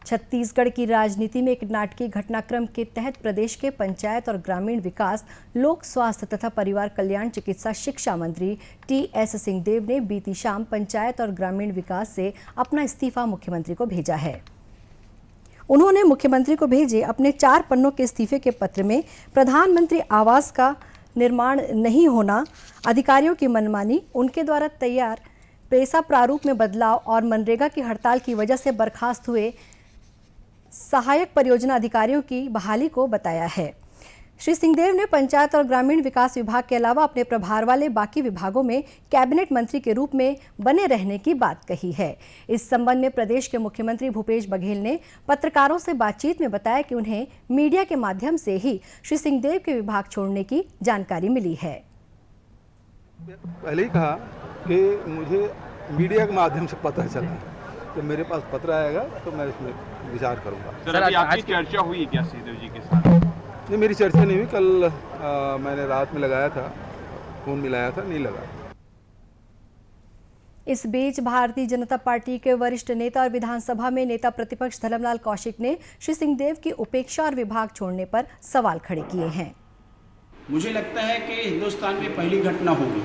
छत्तीसगढ़ की राजनीति में एक नाटकीय घटनाक्रम के तहत प्रदेश के पंचायत और ग्रामीण विकास, लोक स्वास्थ्य तथा परिवार कल्याण, चिकित्सा, शिक्षा मंत्री टी.एस. सिंहदेव ने बीती शाम पंचायत और ग्रामीण विकास से अपना इस्तीफा मुख्यमंत्री को भेजा है। उन्होंने मुख्यमंत्री को भेजे अपने 4 पन्नों के इस्तीफे के पत्र में प्रधानमंत्री आवास का निर्माण नहीं होना, अधिकारियों की मनमानी, उनके द्वारा तैयार पेशा प्रारूप में बदलाव और मनरेगा की हड़ताल की वजह से बर्खास्त हुए सहायक परियोजना अधिकारियों की बहाली को बताया है। श्री सिंहदेव ने पंचायत और ग्रामीण विकास विभाग के अलावा अपने प्रभार वाले बाकी विभागों में कैबिनेट मंत्री के रूप में बने रहने की बात कही है। इस संबंध में प्रदेश के मुख्यमंत्री भूपेश बघेल ने पत्रकारों से बातचीत में बताया कि उन्हें मीडिया के माध्यम से ही श्री सिंहदेव के विभाग छोड़ने की जानकारी मिली है। पहले ही कहा कि मुझे मीडिया के माध्यम से पता चला, जब मेरे पास पत्र आएगा तो मैं इसमें विचार करूंगा। सर, अभी आपकी चर्चा हुई क्या सिंहदेव जी के साथ? नहीं, मेरी चर्चा नहीं हुई। कल मैंने रात में लगाया था, फोन मिलाया था, नहीं लगा। इस बीच भारतीय जनता पार्टी के वरिष्ठ नेता और विधानसभा में नेता प्रतिपक्ष धर्मलाल कौशिक ने श्री सिंहदेव की उपेक्षा और विभाग छोड़ने पर सवाल खड़े किए हैं। मुझे लगता है कि हिंदुस्तान में पहली घटना होगी।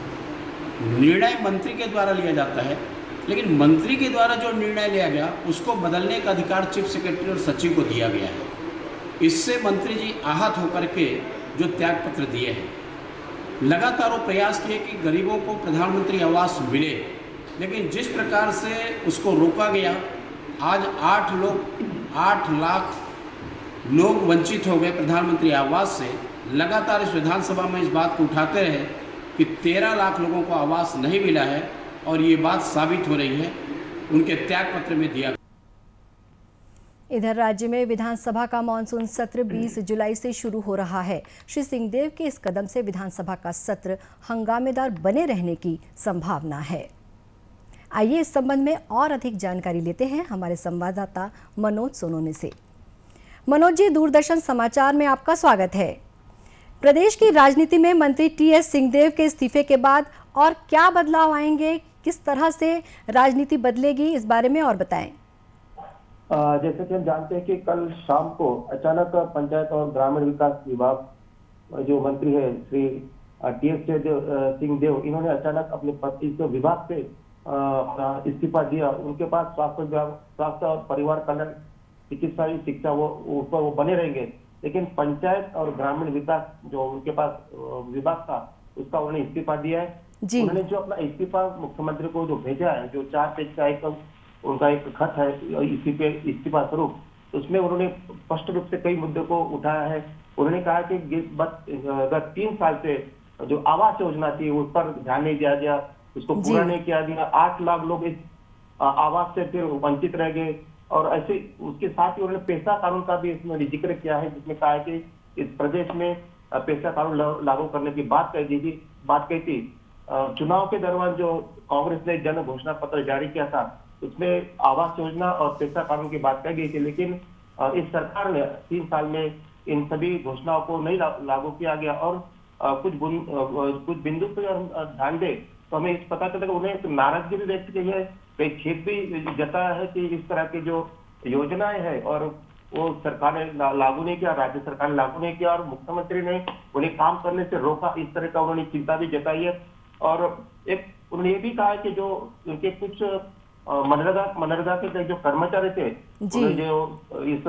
निर्णय मंत्री के द्वारा लिया जाता है, लेकिन मंत्री के द्वारा जो निर्णय लिया गया उसको बदलने का अधिकार चीफ सेक्रेटरी और सचिव को दिया गया है। इससे मंत्री जी आहत होकर के जो त्याग पत्र दिए हैं, लगातार वो प्रयास किए कि गरीबों को प्रधानमंत्री आवास मिले, लेकिन जिस प्रकार से उसको रोका गया, आज 8 लाख लोग वंचित हो गए प्रधानमंत्री आवास से। लगातार इस विधानसभा में इस बात को उठाते रहे कि 13 लाख लोगों को आवास नहीं मिला है, और ये बात साबित हो रही है उनके त्याग पत्र में दिया। इधर राज्य में विधानसभा का मानसून सत्र 20 जुलाई से शुरू हो रहा है। श्री सिंहदेव के इस कदम से विधानसभा का सत्र हंगामेदार बने रहने की संभावना है। आइए इस संबंध में और अधिक जानकारी लेते हैं हमारे संवाददाता मनोज सोनोने से। मनोज जी, दूरदर्शन समाचार में आपका स्वागत है। प्रदेश की राजनीति में मंत्री टी.एस. सिंहदेव के इस्तीफे के बाद और क्या बदलाव आएंगे, किस तरह से राजनीति बदलेगी, इस बारे में और बताएं। जैसे कि हम जानते हैं कि कल शाम को अचानक पंचायत और ग्रामीण विकास विभाग जो मंत्री है श्री टी.एस. सिंहदेव, इन्होंने अचानक अपने इस विभाग से इस्तीफा दिया। उनके पास स्वास्थ्य और परिवार कल्याण, चिकित्सा, शिक्षा उस पर वो बने रहेंगे, लेकिन पंचायत और ग्रामीण विकास जो उनके पास विभाग था उसका उन्होंने इस्तीफा दिया है। उन्होंने जो अपना इस्तीफा मुख्यमंत्री को जो भेजा है, जो 4 पेज का उनका एक खत है इस्तीफा स्वरूप, उसमें उन्होंने स्पष्ट रूप से कई मुद्दों को उठाया है। उन्होंने कहा कि गत 3 साल से जो आवास योजना थी उस पर ध्यान नहीं दिया गया, उसको पूरा नहीं किया गया। 8 लाख लोग इस आवास से फिर वंचित रह गए। और ऐसे उसके साथ ही उन्होंने पेशा कानून का भी इसमें जिक्र किया है, जिसमें कहा है कि इस प्रदेश में पेशा कानून लागू करने की बात कही थी। चुनाव के दौरान जो कांग्रेस ने जन घोषणा पत्र जारी किया था, उसमें आवास योजना और पेशा कानून की बात कही गई थी, लेकिन इस सरकार ने 3 साल में इन सभी घोषणाओं को नहीं लागू किया गया। और कुछ बिंदु पर ध्यान दे तो हमें इस पता चला कि उन्हें एक नाराजगी भी व्यक्त की है, कई खेद भी जताया है कि इस तरह की जो योजनाएं हैं और वो सरकार ने लागू नहीं किया, राज्य सरकार ने लागू नहीं किया, और मुख्यमंत्री ने उन्हें काम करने से रोका। इस तरह का उन्होंने चिंता भी जताई है। और एक उन्होंने ये भी कहा कि जो उनके कुछ मनरेगा के जो कर्मचारी थे, उन्होंने जो इस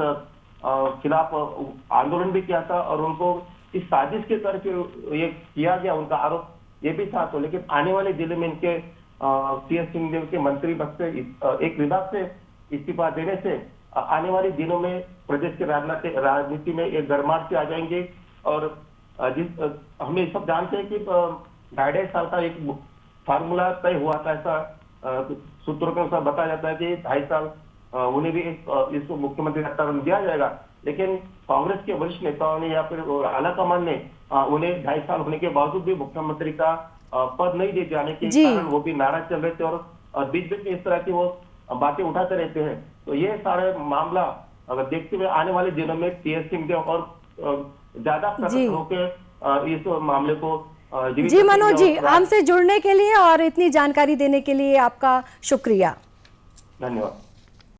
खिलाफ आंदोलन भी किया था और उनको इस साजिश के करके ये किया गया, उनका आरोप ये भी था। तो लेकिन आने वाले जिले में इनके टी.एस. सिंहदेव के मंत्री पद से एक विभाग से इस्तीफा देने से आने वाले दिनों में प्रदेश के राजनीति में एक गरमाहट से आ जाएंगे। और हमें सब जानते हैं कि 2.5 साल का एक फार्मूला तय हुआ था, ऐसा सूत्रों के अनुसार बताया जाता है कि 2.5 साल उन्हें भी इस मुख्यमंत्री का टर्म दिया जाएगा। लेकिन कांग्रेस के वरिष्ठ नेताओं ने या फिर आलाकमान ने उन्हें 2.5 साल होने के बावजूद भी मुख्यमंत्री का पद नहीं दे जाने के कारण वो भी नाराज चल रहे थे और बीच बीच में इस तरह की वो बातें उठाते रहते हैं। तो ये सारे मामला अगर देखते हुए आने वाले दिनों में टी.एस. सिंहदेव और ज्यादा प्रकट होकर इस मामले को जी मनोज जी, हमसे जुड़ने के लिए और इतनी जानकारी देने के लिए आपका शुक्रिया। धन्यवाद।